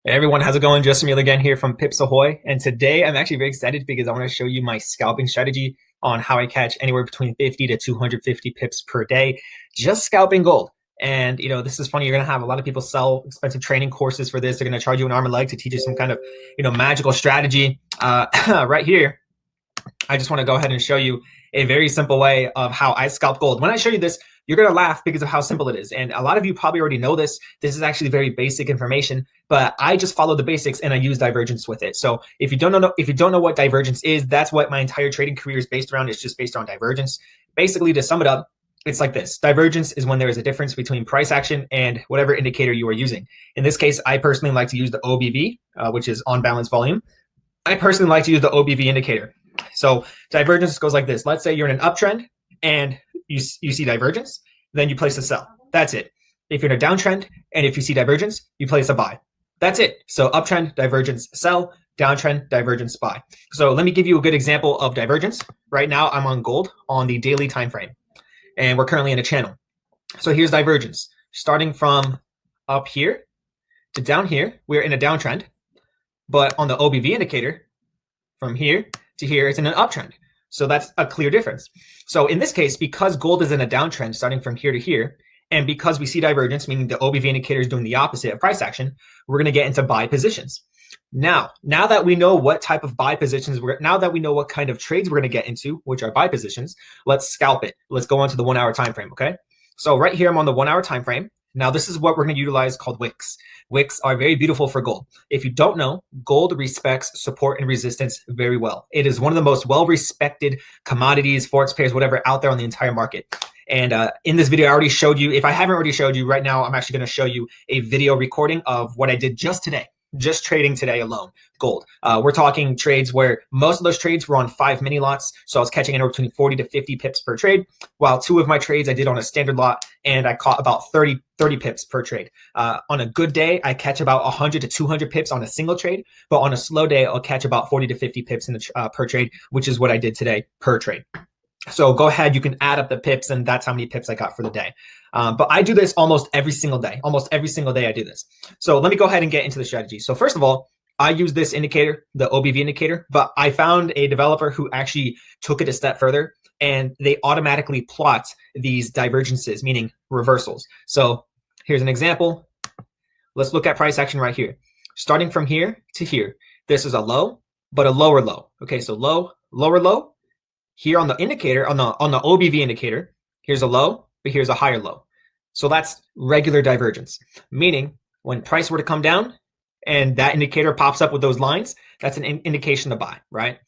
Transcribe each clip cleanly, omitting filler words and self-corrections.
Hey everyone, how's it going? Justin Mueller again here from Pips Ahoy. And today I'm actually very excited because I want to show you my scalping strategy on how I catch anywhere between 50 to 250 pips per day, just scalping gold. And this is funny. You're gonna have a lot of people sell expensive training courses for this. They're gonna charge you an arm and leg to teach you some kind of magical strategy. Right here, I just want to go ahead and show you a very simple way of how I scalp gold. When I show you this, you're going to laugh because of how simple it is. And a lot of you probably already know this. This is actually very basic information, but I just follow the basics and I use divergence with it. So if you don't know what divergence is, that's what my entire trading career is based around. It's just based on divergence. Basically, to sum it up, it's like this. Divergence is when there is a difference between price action and whatever indicator you are using. In this case, I personally like to use the OBV, which is on balance volume. I personally like to use the OBV indicator. So divergence goes like this. Let's say you're in an uptrend and you see divergence, then you place a sell. That's it. If you're in a downtrend and if you see divergence, you place a buy. That's it. So uptrend, divergence, sell, downtrend, divergence, buy. So let me give you a good example of divergence. Right now I'm on gold on the daily time frame and we're currently in a channel. So here's divergence. Starting from up here to down here, we're in a downtrend, but on the OBV indicator, from here to here, it's in an uptrend. So that's a clear difference. So in this case, because gold is in a downtrend starting from here to here, and because we see divergence, meaning the OBV indicator is doing the opposite of price action, we're going to get into buy positions. Now that we know what type of buy positions, now that we know what kind of trades we're going to get into, which are buy positions, let's scalp it. Let's go on to the 1 hour time frame, okay? So right here, I'm on the 1 hour time frame. Now, this is what we're going to utilize called wicks. Wicks are very beautiful for gold. If you don't know, gold respects support and resistance very well. It is one of the most well-respected commodities, forex pairs, whatever, out there on the entire market. And in this video, I already showed you. If I haven't already showed you, right now, I'm actually going to show you a video recording of what I did just today. Just trading today alone, gold. We're talking trades where most of those trades were on 5 mini lots. So I was catching anywhere between 40 to 50 pips per trade, while 2 of my trades I did on a standard lot and I caught about 30 pips per trade. On a good day, I catch about 100 to 200 pips on a single trade, but on a slow day, I'll catch about 40 to 50 pips in the, per trade, which is what I did today per trade. So go ahead, you can add up the pips and that's how many pips I got for the day. But I do this almost every single day. Almost every single day I do this. So let me go ahead and get into the strategy. So first of all, I use this indicator, the OBV indicator, but I found a developer who actually took it a step further and they automatically plot these divergences, meaning reversals. So here's an example. Let's look at price action right here. Starting from here to here, this is a low, but a lower low. Okay, so low, lower low. Here on the indicator, on the OBV indicator, here's a low, but here's a higher low. So that's regular divergence, meaning when price were to come down and that indicator pops up with those lines, that's an indication to buy, right?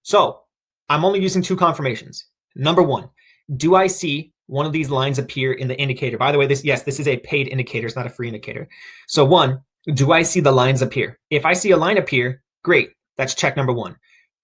So I'm only using 2 confirmations. Number 1, do I see one of these lines appear in the indicator? By the way, this is a paid indicator. It's not a free indicator. So 1, do I see the lines appear? If I see a line appear, great. That's check number 1.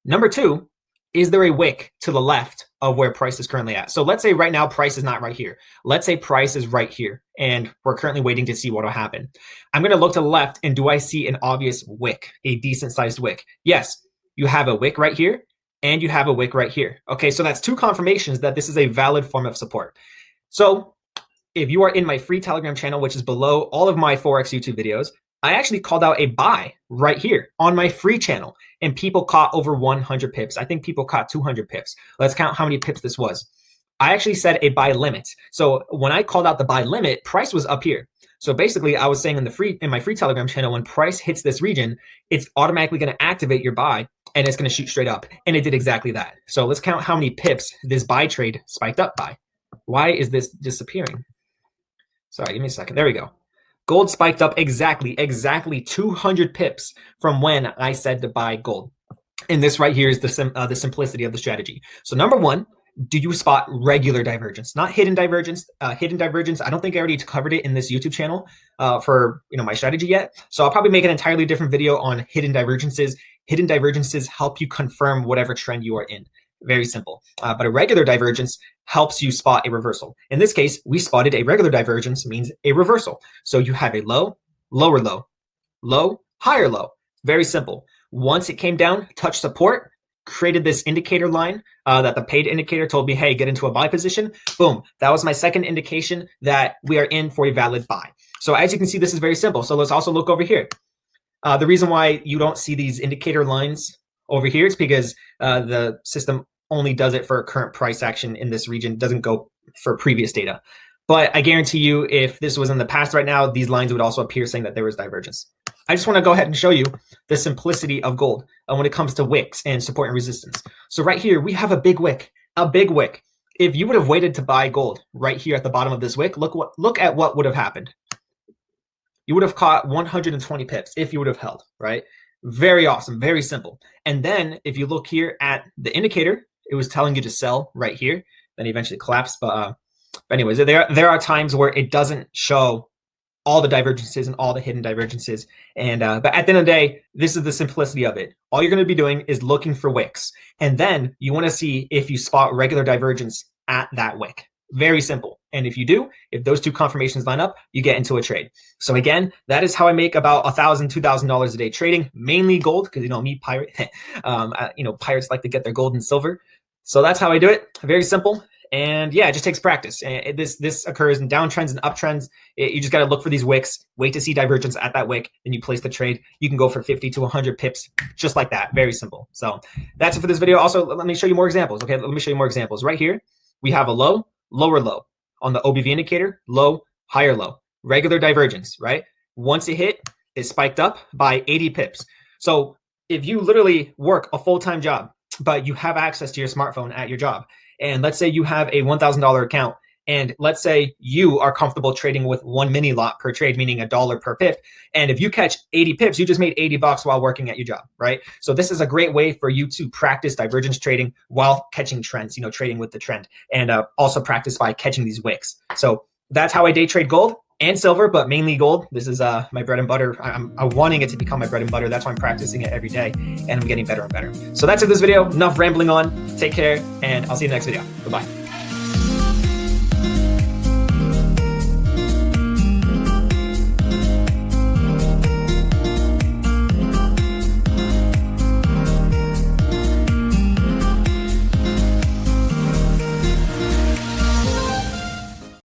Number 2, is there a wick to the left of where price is currently at? So let's say right now price is not right here. Let's say price is right here and we're currently waiting to see what will happen. I'm going to look to the left and do I see an obvious wick, a decent sized wick? Yes, you have a wick right here and you have a wick right here. Okay, so that's 2 confirmations that this is a valid form of support. So if you are in my free Telegram channel, which is below all of my Forex YouTube videos, I actually called out a buy right here on my free channel and people caught over 100 pips. I think people caught 200 pips. Let's count how many pips this was. I actually said a buy limit. So when I called out the buy limit, price was up here. So basically I was saying in my free Telegram channel, when price hits this region, it's automatically going to activate your buy and it's going to shoot straight up. And it did exactly that. So let's count how many pips this buy trade spiked up by. Why is this disappearing? Sorry, give me a second. There we go. Gold spiked up exactly 200 pips from when I said to buy gold. And this right here is the simplicity of the strategy. So number 1, do you spot regular divergence, not hidden divergence? Hidden divergence, I don't think I already covered it in this YouTube channel for my strategy yet. So I'll probably make an entirely different video on hidden divergences. Hidden divergences help you confirm whatever trend you are in. Very simple. But a regular divergence helps you spot a reversal. In this case, we spotted a regular divergence means a reversal. So you have a low, lower low, low, higher low. Very simple. Once it came down, touched support, created this indicator line that the paid indicator told me, hey, get into a buy position. Boom. That was my second indication that we are in for a valid buy. So as you can see, this is very simple. So let's also look over here. The reason why you don't see these indicator lines over here is because the system only does it for current price action in this region, doesn't go for previous data. But I guarantee you, if this was in the past right now, these lines would also appear saying that there was divergence. I just want to go ahead and show you the simplicity of gold when it comes to wicks and support and resistance. So right here, we have a big wick, a big wick. If you would have waited to buy gold right here at the bottom of this wick, look at what would have happened. You would have caught 120 pips if you would have held, right? Very awesome, very simple. And then if you look here at the indicator, it was telling you to sell right here. Then eventually collapsed. But anyways, there are times where it doesn't show all the divergences and all the hidden divergences. And but at the end of the day, this is the simplicity of it. All you're going to be doing is looking for wicks. And then you want to see if you spot regular divergence at that wick. Very simple. And if you do, if those two confirmations line up, you get into a trade. So again, that is how I make about $1,000, $2,000 a day trading, mainly gold, because me, pirate, pirates like to get their gold and silver. So that's how I do it. Very simple. And yeah, it just takes practice. And this occurs in downtrends and uptrends. You just got to look for these wicks, wait to see divergence at that wick, then you place the trade. You can go for 50 to 100 pips, just like that. Very simple. So that's it for this video. Also, let me show you more examples. Okay, let me show you more examples. Right here, we have a low, lower low. On the OBV indicator, low, higher low. Regular divergence, right? Once it hit, it spiked up by 80 pips. So if you literally work a full-time job, but you have access to your smartphone at your job, and let's say you have a $1,000 account, and let's say you are comfortable trading with one mini lot per trade, meaning $1 per pip. And if you catch 80 pips, you just made $80 while working at your job, right? So this is a great way for you to practice divergence trading while catching trends, trading with the trend, and also practice by catching these wicks. So that's how I day trade gold and silver, but mainly gold. This is my bread and butter. I'm wanting it to become my bread and butter. That's why I'm practicing it every day, and I'm getting better and better. So that's it for this video. Enough rambling on. Take care, and I'll see you in the next video. Bye-bye.